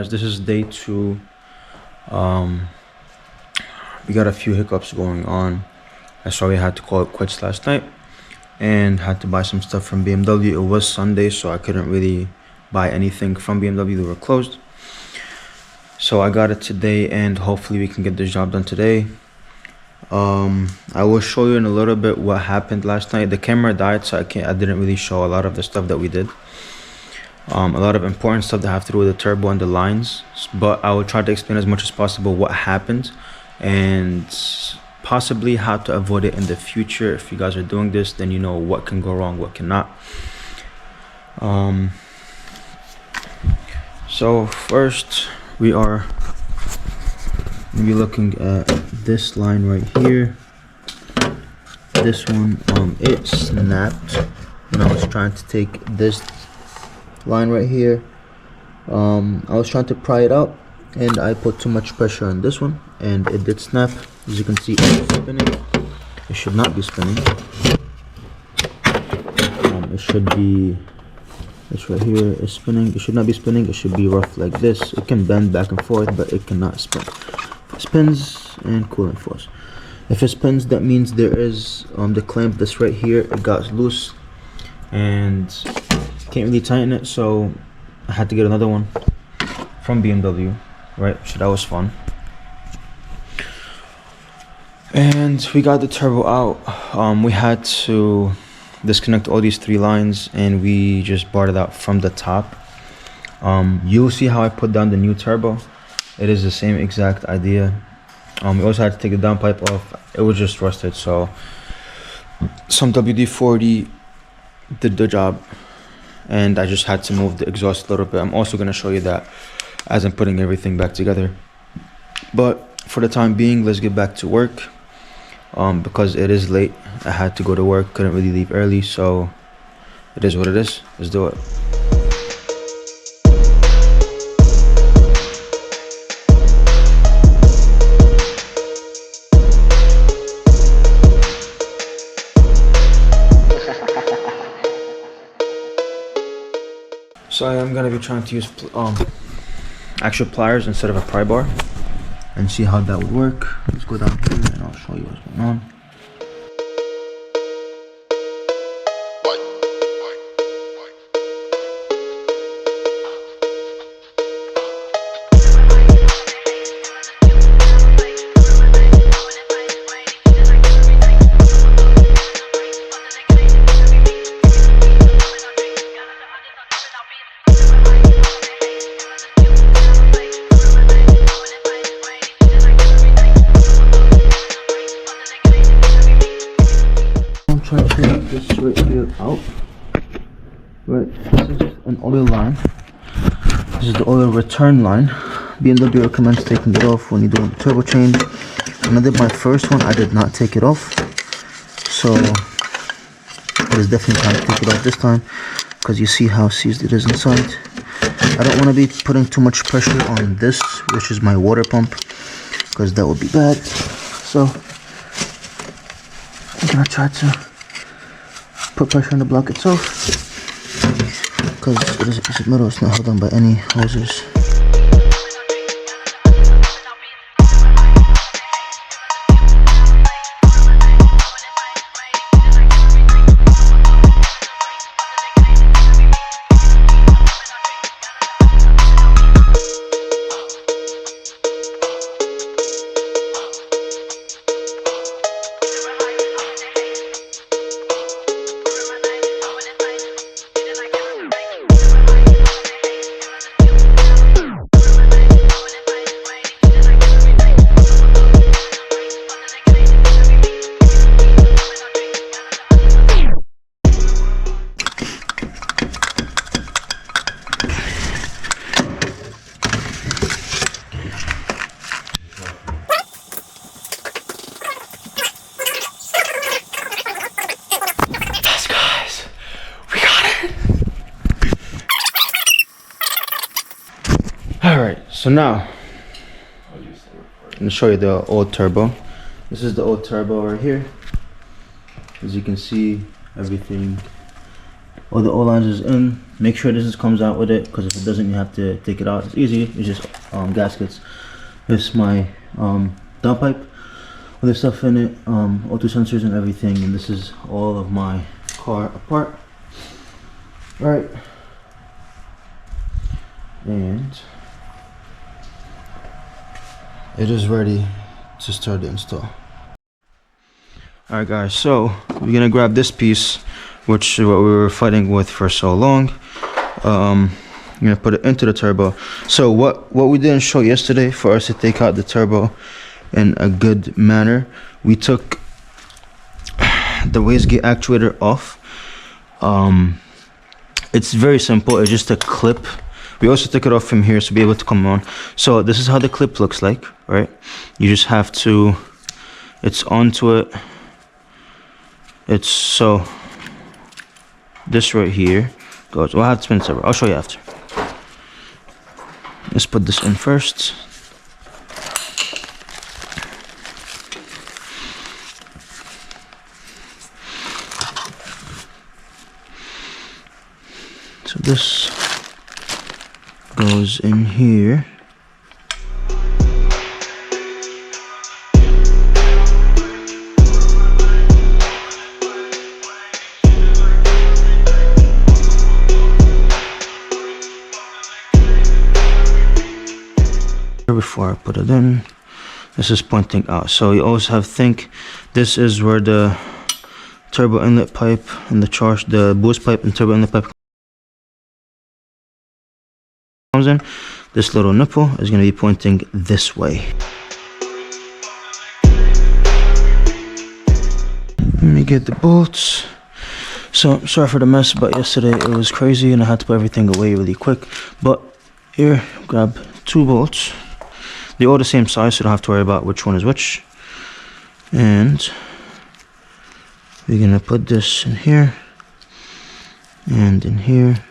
guys, this is day 2. We got a few hiccups going on. That's why we had to call it quits last night and had to buy some stuff from BMW. It was Sunday, so I couldn't really buy anything from BMW. They were closed. So I got it today, and hopefully we can get this job done today. I will show you in a little bit what happened last night. The camera died, so I didn't really show a lot of the stuff that we did. A lot of important stuff that have to do with the turbo and the lines, but I will try to explain as much as possible what happened and possibly how to avoid it in the future. If you guys are doing this, then you know what can go wrong, what cannot. So first we are maybe looking at this line right here. This one, it snapped when I was trying to take this line right here. I was trying to pry it out and I put too much pressure on this one and it did snap. As you can see, it's spinning. It should not be spinning. It should be, this right here is spinning. It should not be spinning. It should be rough like this. It can bend back and forth, but it cannot spin. If it spins, and coolant force. If it spins, that means there is the clamp that's right here. It got loose and can't really tighten it, so I had to get another one from BMW, right? So that was fun. And we got the turbo out. We had to disconnect all these 3 lines and we just brought it out from the top. You'll see how I put down the new turbo. It is the same exact idea. We also had to take the downpipe off. It was just rusted, so some WD-40 did the job, and I just had to move the exhaust a little bit. I'm also going to show you that as I'm putting everything back together. But for the time being, let's get back to work. Because it is late, I had to go to work, couldn't really leave early, so it is what it is. Let's do it. So I am going to be trying to use actual pliers instead of a pry bar and see how that would work. Let's go down here and I'll show you what's going on. Try to take this right here out. Right, this is an oil line. This is the oil return line. BMW recommends taking it off when you're doing the turbo change. When I did my first one, I did not take it off, so it is definitely time to take it off this time because you see how seized it is inside. I don't want to be putting too much pressure on this, which is my water pump, because that would be bad. So I'm gonna try to put pressure on the block itself because it is a piece of metal. It's not held on by any hoses. Alright, so now I'm going to show you the old turbo. This is the old turbo right here. As you can see, everything all the O-lines is in. Make sure this comes out with it, because if it doesn't, you have to take it out. It's easy. It's just gaskets. This is my downpipe with the stuff in it, O2 sensors and everything, and this is all of my car apart. Right, and it is ready to start the install. Alright guys, so we're gonna grab this piece, which is what we were fighting with for so long. I'm gonna put it into the turbo. So what we didn't show yesterday, for us to take out the turbo in a good manner, we took the wastegate actuator off. It's very simple. It's just a clip. We also took it off from here to be able to come on. So this is how the clip looks like, right? You just have to, it's onto it. It's so, this right here goes, well, I have to spin it separate. I'll show you after. Let's put this in first. So this goes in here. Before I put it in, this is pointing out, so you always have think this is where the turbo inlet pipe and the boost pipe and turbo inlet pipe comes in. This little nipple is going to be pointing this way. Let me get the bolts. So sorry for the mess, but yesterday it was crazy and I had to put everything away really quick. But here, grab 2 bolts. They're all the same size, so you don't have to worry about which one is which. And we're gonna put this in here and in here.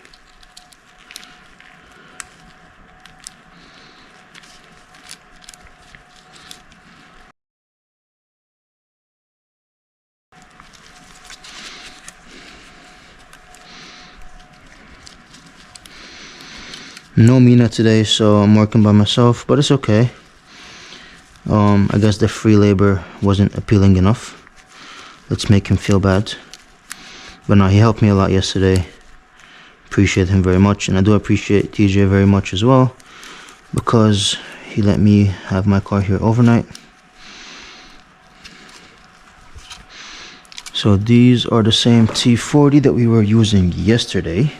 No Mina today, so I'm working by myself, but it's okay. I guess the free labor wasn't appealing enough. Let's make him feel bad. But no, he helped me a lot yesterday. Appreciate him very much, and I do appreciate TJ very much as well, because he let me have my car here overnight. So these are the same T40 that we were using yesterday.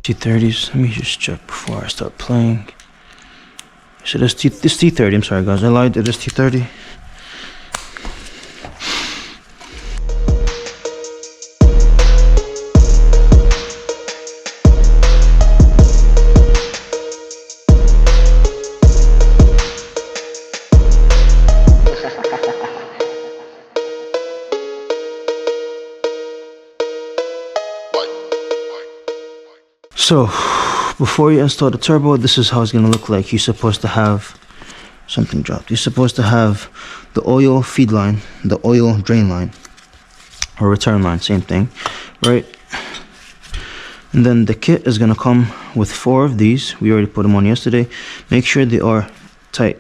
T30s. Let me just check before I start playing. So this T30. I'm sorry, guys. I lied. It is T30. So, before you install the turbo, this is how it's going to look like. You're supposed to have something dropped. You're supposed to have the oil feed line, the oil drain line, or return line, same thing, right? And then the kit is going to come with 4 of these. We already put them on yesterday. Make sure they are tight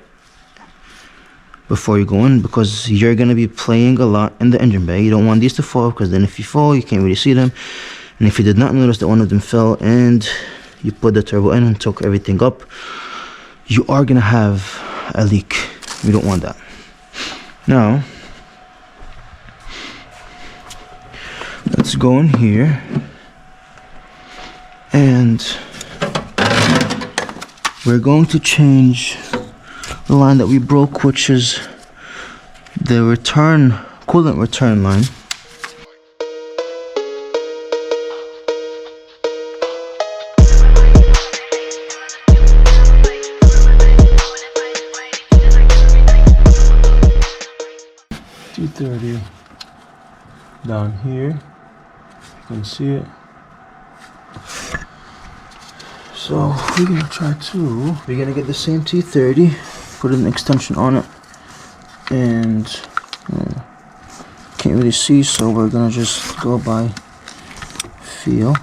before you go in, because you're going to be playing a lot in the engine bay. You don't want these to fall, because then if you fall, you can't really see them. And if you did not notice that one of them fell and you put the turbo in and took everything up, you are gonna have a leak. We don't want that. Now, let's go in here and we're going to change the line that we broke, which is the coolant return line. T30 down here. You can see it. So we're gonna try to. We're gonna get the same T30, put an extension on it, and can't really see, so we're gonna just go by feel.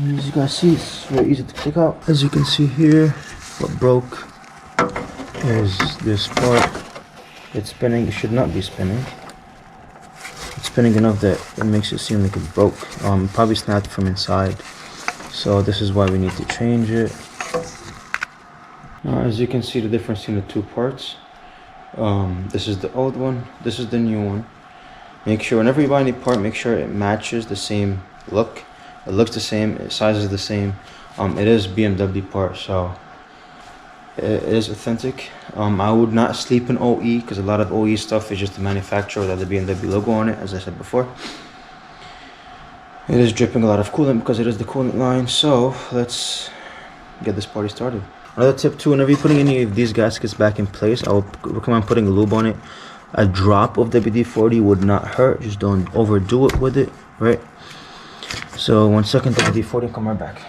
As you guys see, it's very easy to take out. As you can see here, what broke is this part. It's spinning. It should not be spinning. It's spinning enough that it makes it seem like it broke. Probably snapped from inside. So this is why we need to change it. As you can see, the difference in the two parts. This is the old one. This is the new one. Make sure whenever you buy any part, make sure it matches the same look. It looks the same. It size is the same. It is BMW part, so it is authentic. I would not sleep in OE because a lot of OE stuff is just the manufacturer without the BMW logo on it, as I said before. It is dripping a lot of coolant because it is the coolant line. So let's get this party started. Another tip too, whenever you're putting any of these gaskets back in place, I would recommend putting a lube on it. A drop of WD-40 would not hurt. Just don't overdo it with it, right? So 1 second, WD-40, come right back.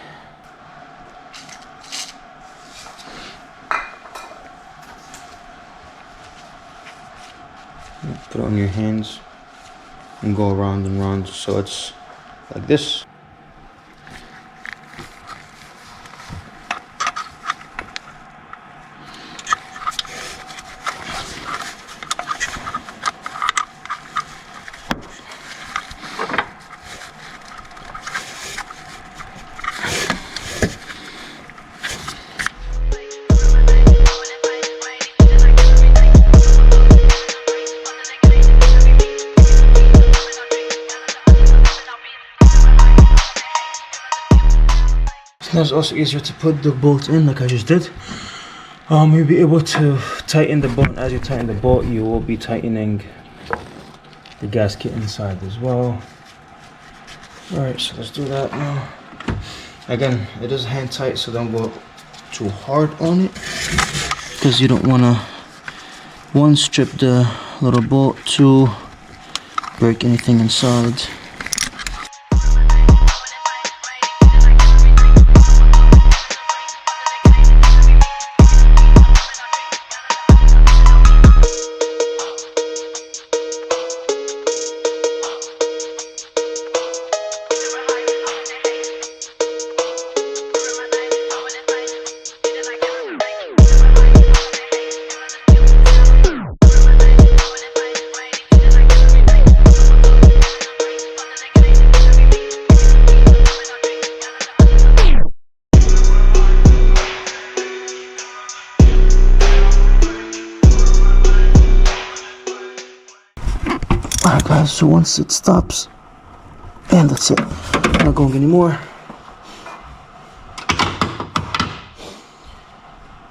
Put it on your hands and go around and around, so it's like this. Now it's also easier to put the bolt in like I just did. You'll be able to tighten the bolt. As you tighten the bolt, you will be tightening the gasket inside as well. Alright, so let's do that now. Again, it is hand tight, so don't go too hard on it, because you don't want to, one, strip the little bolt, two, break anything inside. Alright guys, so once it stops, and that's it, I'm not going anymore.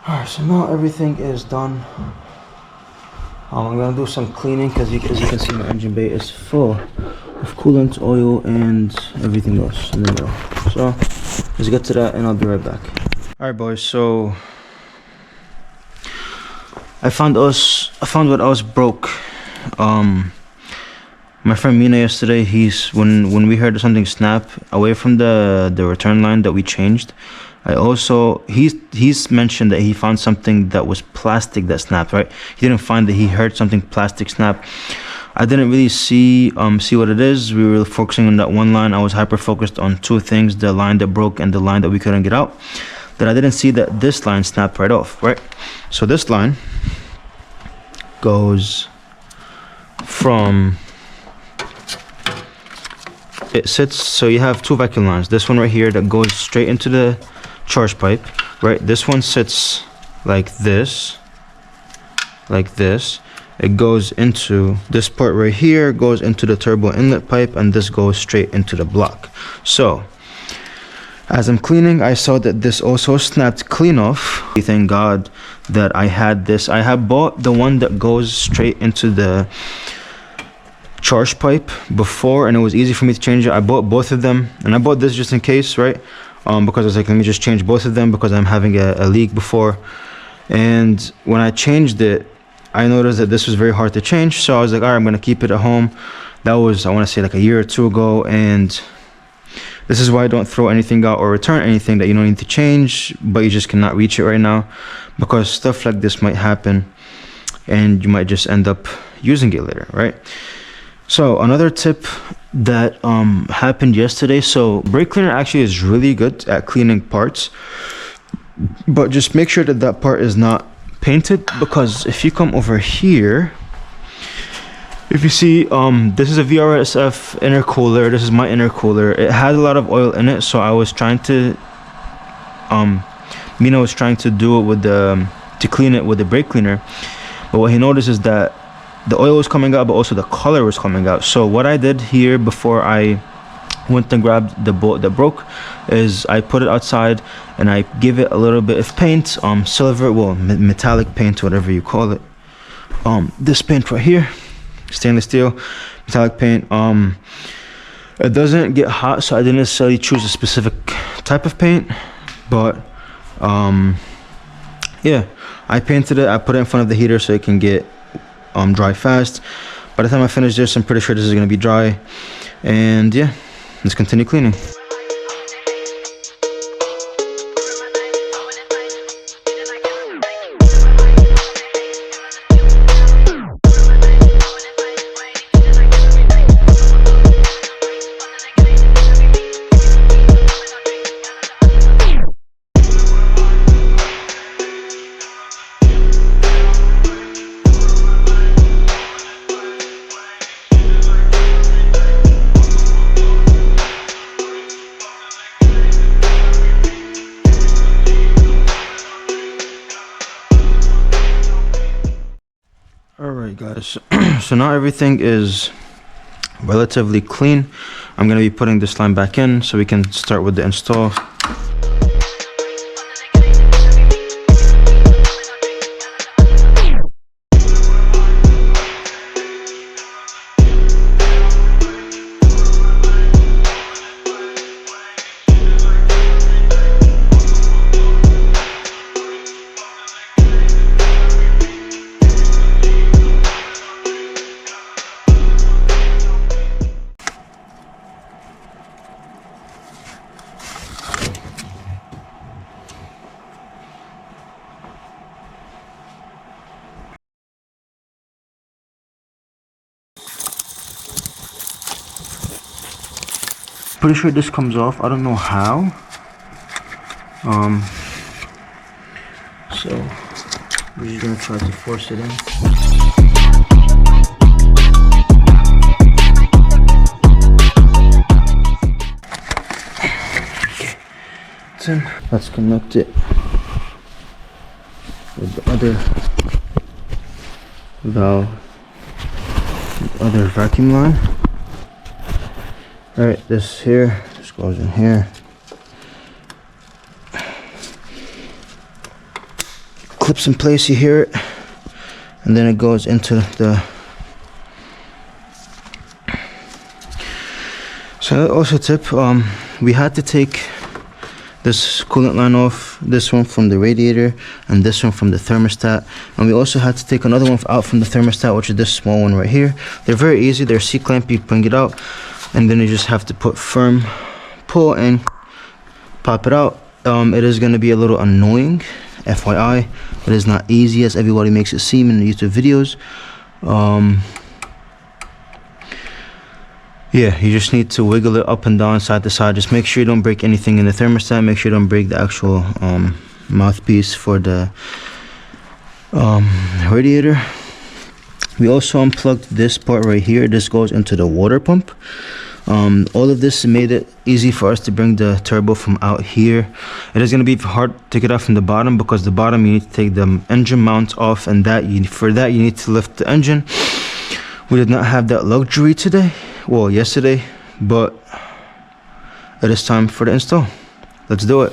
Alright, so now everything is done. I'm gonna do some cleaning because as you can see, my engine bay is full of coolant, oil, and everything else in the middle. So let's get to that and I'll be right back. Alright boys, so I found what else broke. My friend Mina yesterday, when we heard something snap away from the return line that we changed, he's mentioned that he found something that was plastic that snapped, right? He didn't find that he heard something plastic snap. I didn't really see what it is. We were focusing on that one line. I was hyper focused on two things: the line that broke and the line that we couldn't get out. That I didn't see that this line snapped right off, right? So this line goes from, it sits, so you have two vacuum lines. This one right here that goes straight into the charge pipe, right? This one sits like this. It goes into this part right here, goes into the turbo inlet pipe, and this goes straight into the block. So as I'm cleaning, I saw that this also snapped clean off. Thank God that I had this. I have bought the one that goes straight into the charge pipe before, and it was easy for me to change it. I bought both of them, and I bought this just in case, right? Because I was like, let me just change both of them because I'm having a leak before. And when I changed it, I noticed that this was very hard to change, so I was like, all right, I'm gonna keep it at home. That was, I want to say, like a year or two ago, and this is why I don't throw anything out or return anything that you don't need to change, but you just cannot reach it right now, because stuff like this might happen, and you might just end up using it later, right? So another tip that happened yesterday, so brake cleaner actually is really good at cleaning parts, but just make sure that that part is not painted, because if you come over here, if you see, this is a VRSF intercooler. This is my intercooler. It has a lot of oil in it, so I was trying to Mina was trying to do it with the to clean it with the brake cleaner, but what he noticed is that the oil was coming out, but also the color was coming out. So what I did here before I went and grabbed the bolt that broke is I put it outside and I give it a little bit of paint, silver, well, metallic paint, whatever you call it. This paint right here, stainless steel metallic paint. It doesn't get hot, so I didn't necessarily choose a specific type of paint, but yeah, I painted it. I put it in front of the heater so it can get dry fast. By the time I finish this, I'm pretty sure this is going to be dry, and yeah, let's continue cleaning. Alright guys, so now everything is relatively clean. I'm going to be putting this line back in so we can start with the install. Pretty sure this comes off. I don't know how. So we're just gonna try to force it in. Okay, it's in. Let's connect it with the other valve, the other vacuum line. Alright, this here, this goes in here. Clips in place, you hear it. And then it goes into the... So also tip, we had to take this coolant line off, this one from the radiator, and this one from the thermostat. And we also had to take another one out from the thermostat, which is this small one right here. They're very easy, they're C-clamp, you bring it out. And then you just have to put firm pull and pop it out. It is going to be a little annoying, FYI. It is not easy as everybody makes it seem in the YouTube videos. Yeah, you just need to wiggle it up and down, side to side. Just make sure you don't break anything in the thermostat. Make sure you don't break the actual mouthpiece for the radiator. We also unplugged this part right here. This goes into the water pump. All of this made it easy for us to bring the turbo from out here. It is going to be hard to get off from the bottom, because the bottom you need to take the engine mount off, and for that you need to lift the engine. We did not have that luxury today, well, yesterday, but it is time for the install. Let's do it.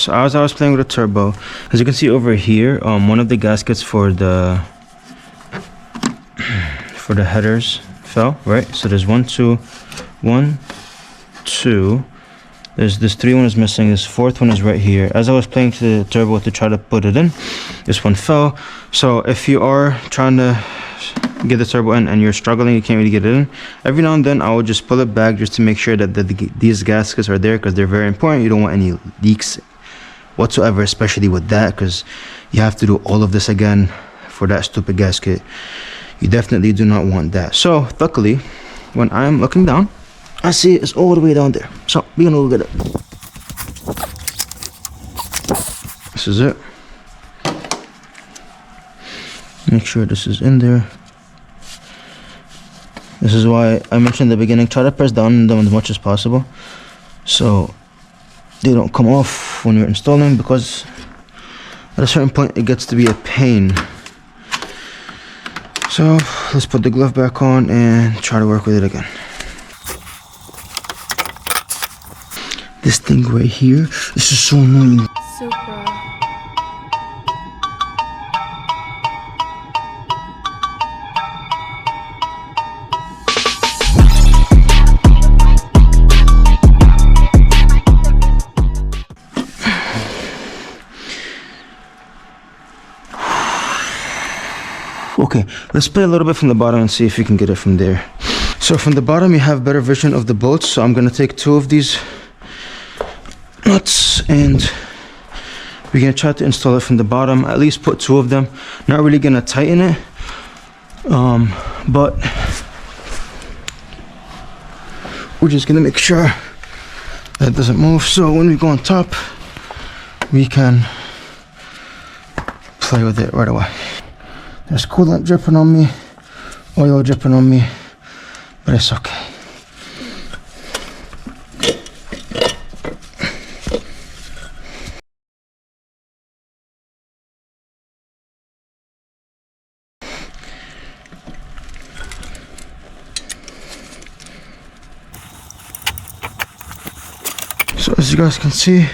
so as I was playing with the turbo, as you can see over here, one of the gaskets for the headers fell, right? So there's one, two. There's this 3 one is missing. This 4th one is right here. As I was playing to the turbo to try to put it in, this one fell. So if you are trying to get the turbo in and you're struggling, you can't really get it in, every now and then I will just pull it back just to make sure that these gaskets are there, because they're very important. You don't want any leaks whatsoever, especially with that, because you have to do all of this again for that stupid gasket. You definitely do not want that. So luckily, when I'm looking down, I see it's all the way down there. So we're gonna go get it. This is it. Make sure this is in there. This is why I mentioned in the beginning, try to press down on them as much as possible so they don't come off when you're installing, because at a certain point it gets to be a pain. So let's put the glove back on and try to work with it again. This thing right here, this is so annoying. Supra. Okay, let's play a little bit from the bottom and see if we can get it from there. So from the bottom you have better vision of the bolts, so I'm gonna take 2 of these nuts and we're gonna try to install it from the bottom. At least put 2 of them. Not really gonna tighten it, but we're just gonna make sure that it doesn't move, so when we go on top we can play with it right away. There's coolant dripping on me, oil dripping on me, but it's okay. So as you guys can see,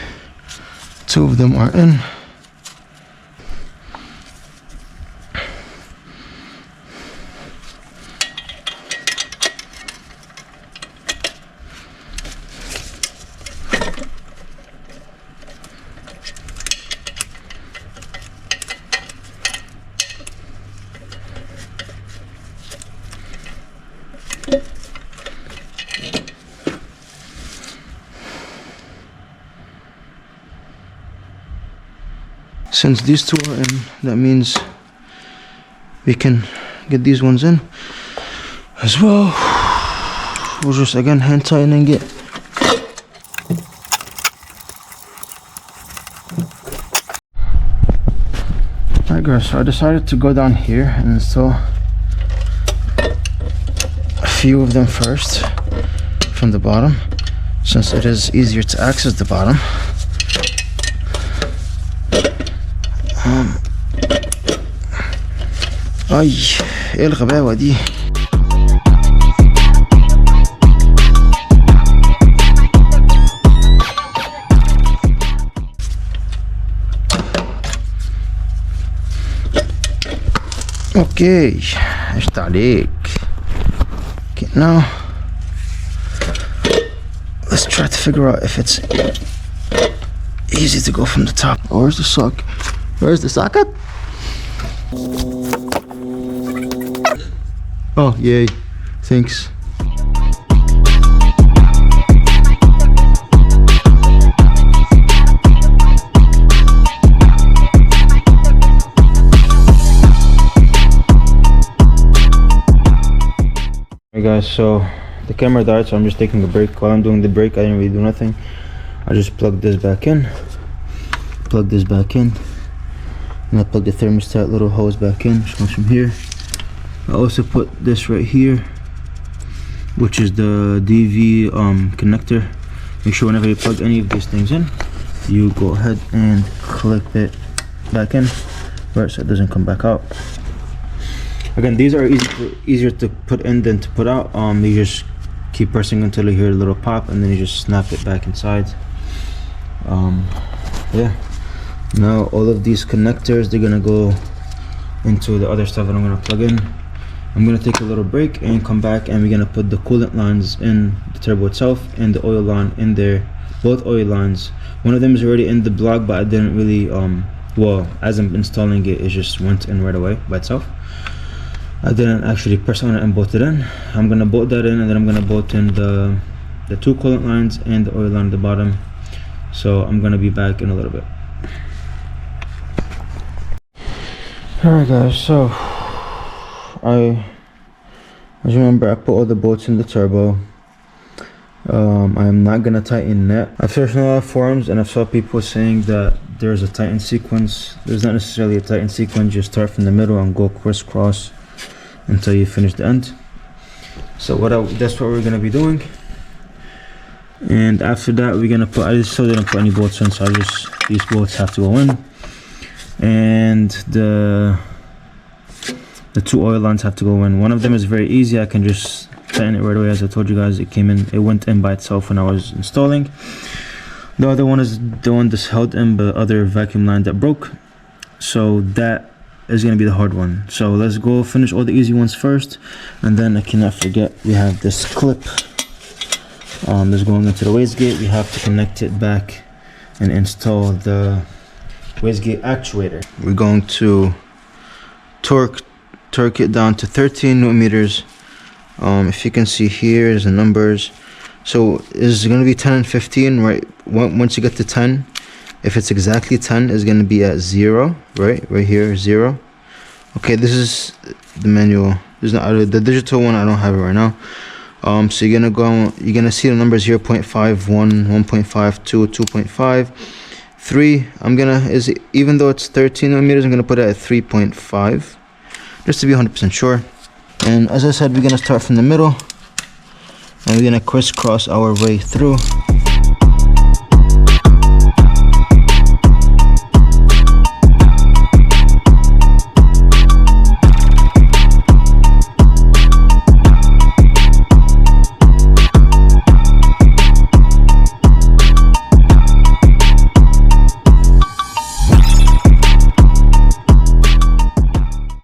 2 of them are in. Since these 2 are in, that means we can get these ones in as well. We'll just again hand tightening it. Alright guys, so I decided to go down here and install a few of them first from the bottom, since it is easier to access the bottom. اي ايه الغباوة دي. اوكي قشطة عليك. Okay, now let's try to figure out if it's easy to go from the top. Where's the socket? Where's the socket? Oh, yay. Thanks. Hey guys, so the camera died, so I'm just taking a break. While I'm doing the break, I didn't really do nothing. I just plugged this back in. Plug this back in. And I plug the thermostat little hose back in, which comes from here. I also put this right here, which is the DV connector. Make sure whenever you plug any of these things in, you go ahead and clip it back in, right, so it doesn't come back out. Again, these are easier to put in than to put out. You just keep pressing until you hear a little pop, and then you just snap it back inside. yeah, now all of these connectors, they're gonna go into the other stuff that I'm gonna plug in. I'm gonna take a little break and come back, and we're gonna put the coolant lines in the turbo itself and the oil line in there. Both oil lines, one of them is already in the block, but I didn't really well, as I'm installing it, it just went in right away by itself. I didn't actually press on it and bolt it in. I'm gonna bolt that in, and then I'm gonna bolt in the two coolant lines and the oil line at the bottom. So I'm gonna be back in a little bit. Alright guys, so as you remember, I put all the bolts in the turbo. I'm not gonna tighten that. I've searched in a lot of forums, and I've saw people saying that there's a tighten sequence. There's not necessarily a tighten sequence. You start from the middle and go crisscross until you finish the end. So that's what we're gonna be doing. And after that, we're gonna put, I still didn't put any bolts in, so these bolts have to go in, and the two oil lines have to go in. One of them is very easy. I can just tighten it right away. As I told you guys, it went in by itself when I was installing. The other one is the one that's held in the other vacuum line that broke, so that is going to be the hard one. So let's go finish all the easy ones first, and then I cannot forget, we have this clip that's going into the wastegate. We have to connect it back and install the wastegate actuator. We're going to torque it down to 13 newton meters. If you can see here is the numbers. So it's going to be 10 and 15, right? Once you get to 10, if it's exactly 10, it's going to be at 0, right here, 0. Okay, this is the manual. This is not the digital one. I don't have it right now. So you're gonna see the numbers here: 0.51, 1.52, 2.5, 3. Even though it's 13 millimeters, I'm gonna put it at 3.5, just to be 100% sure. And as I said, we're gonna start from the middle, and we're gonna crisscross our way through.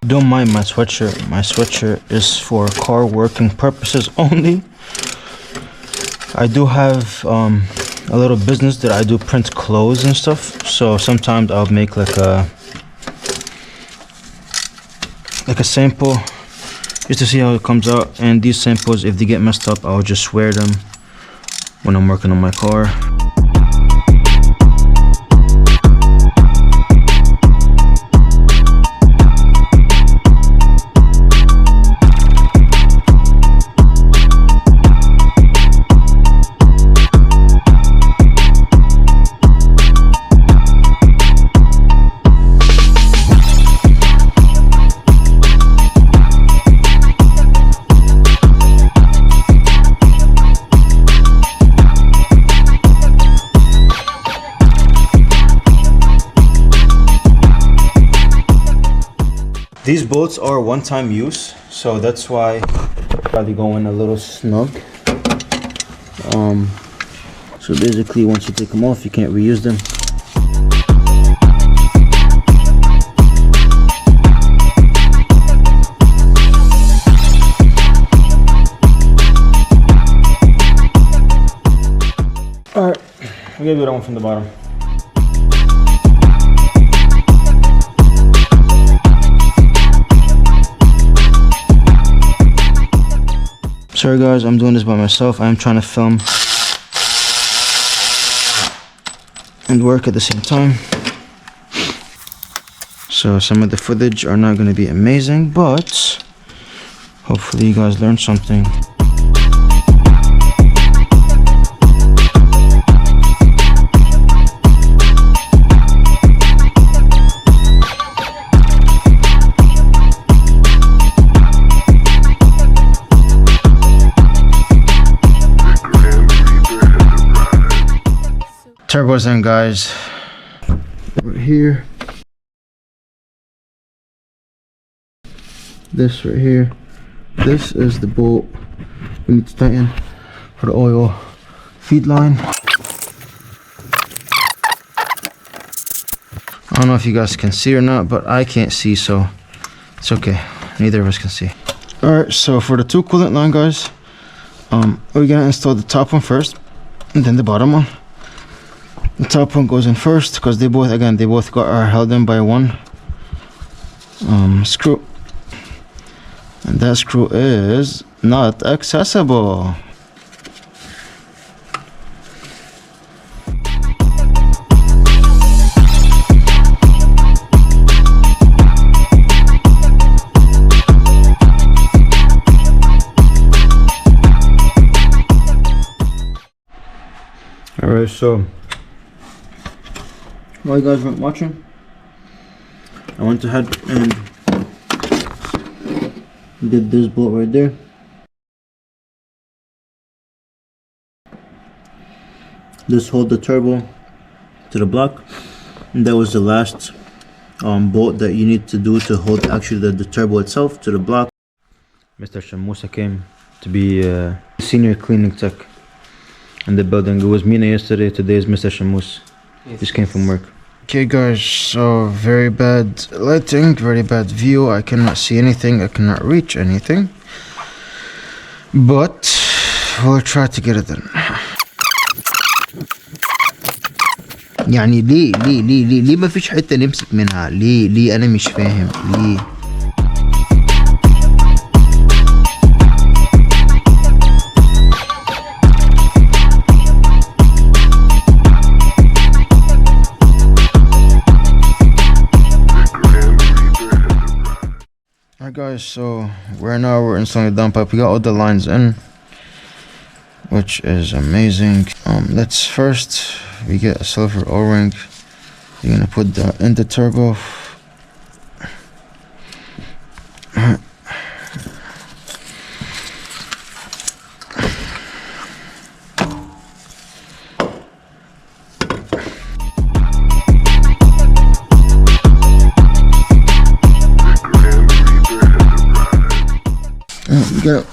Don't mind my sweatshirt. My sweatshirt is for car working purposes only. I do have a little business that I do print clothes and stuff, so sometimes I'll make like a sample just to see how it comes out. And these samples, if they get messed up, I'll just wear them when I'm working on my car. These bolts are one-time use, so that's why probably going a little snug. So basically, once you take them off, you can't reuse them. All right, we're gonna do that one from the bottom. Sorry guys, I'm doing this by myself. I'm trying to film and work at the same time. So some of the footage are not going to be amazing, but hopefully you guys learned something. Turbo's in, guys. Right here. This right here. This is the bolt we need to tighten for the oil feed line. I don't know if you guys can see or not, but I can't see, so it's okay. Neither of us can see. Alright, so for the two coolant line, guys, we're gonna install the top one first and then the bottom one. The top one goes in first because they both are held in by one screw, and that screw is not accessible. Alright, so while you guys weren't watching, I went ahead and did this bolt right there. This holds the turbo to the block, and that was the last bolt that you need to do to hold actually the turbo itself to the block. Mr. Shamusa came to be a senior cleaning tech in the building. It was Mina yesterday, today is Mr. Shamus. Yes. Just came from work. Okay guys, so very bad lighting, very bad view. I cannot see anything, I cannot reach anything, but we'll try to get it done. يعني ليه ما فيش حتة نمسك منها؟ ليه أنا مش فاهم ليه؟ Alright guys, so we're installing the downpipe. We got all the lines in, which is amazing. Let's first we get a silver O-ring. You're gonna put that in the turbo. We gotta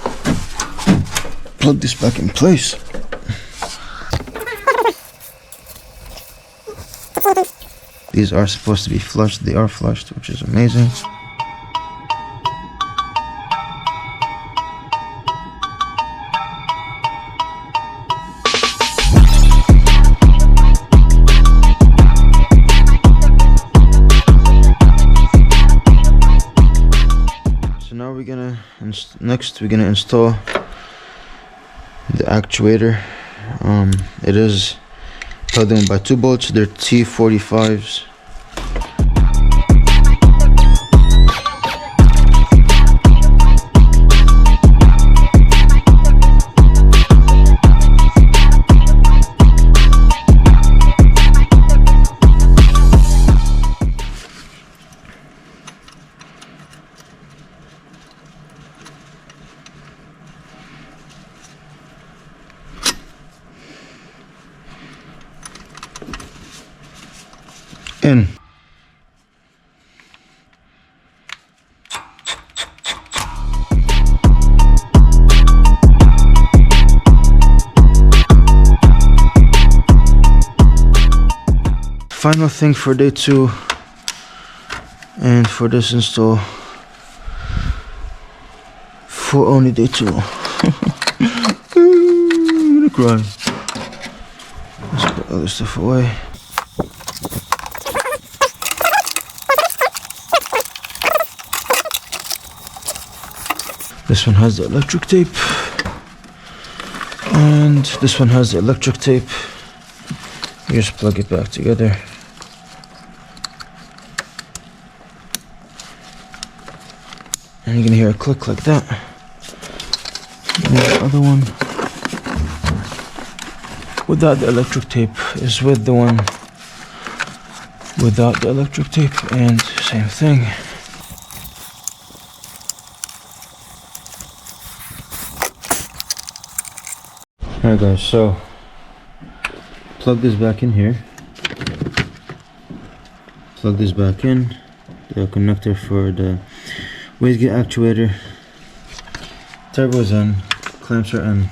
plug this back in place. These are supposed to be flushed. They are flushed, which is amazing. So now we're gonna install the actuator. It is held in by 2 bolts. They're T45s. In. Final thing for day 2 and for this install for only day 2. I'm gonna cry. Let's put other stuff away. This one has the electric tape, and this one has the electric tape. You just plug it back together. And you're gonna hear a click like that. And the other one without the electric tape is with the one without the electric tape, and same thing. Alright guys, so plug this back in here. Plug this back in. The connector for the wastegate actuator. Turbo's in. Clamps are in.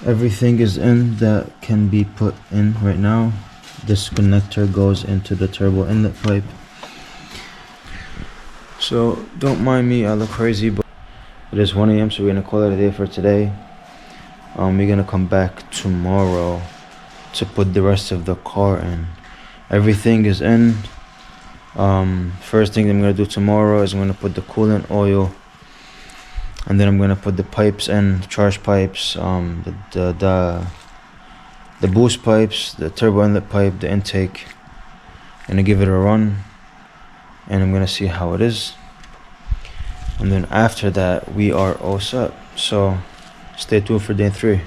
Everything is in that can be put in right now. this connector goes into the turbo inlet pipe. So don't mind me, I look crazy, but it is 1 a.m. so we're gonna call it a day for today. We're gonna come back tomorrow to put the rest of the car in. Everything is in. First thing I'm gonna do tomorrow is I'm gonna put the coolant oil, and then I'm gonna put the pipes in, charge pipes, the boost pipes, the turbo inlet pipe, the intake. Gonna give it a run, and I'm gonna see how it is. And then after that, we are all set. So stay tuned for day 3.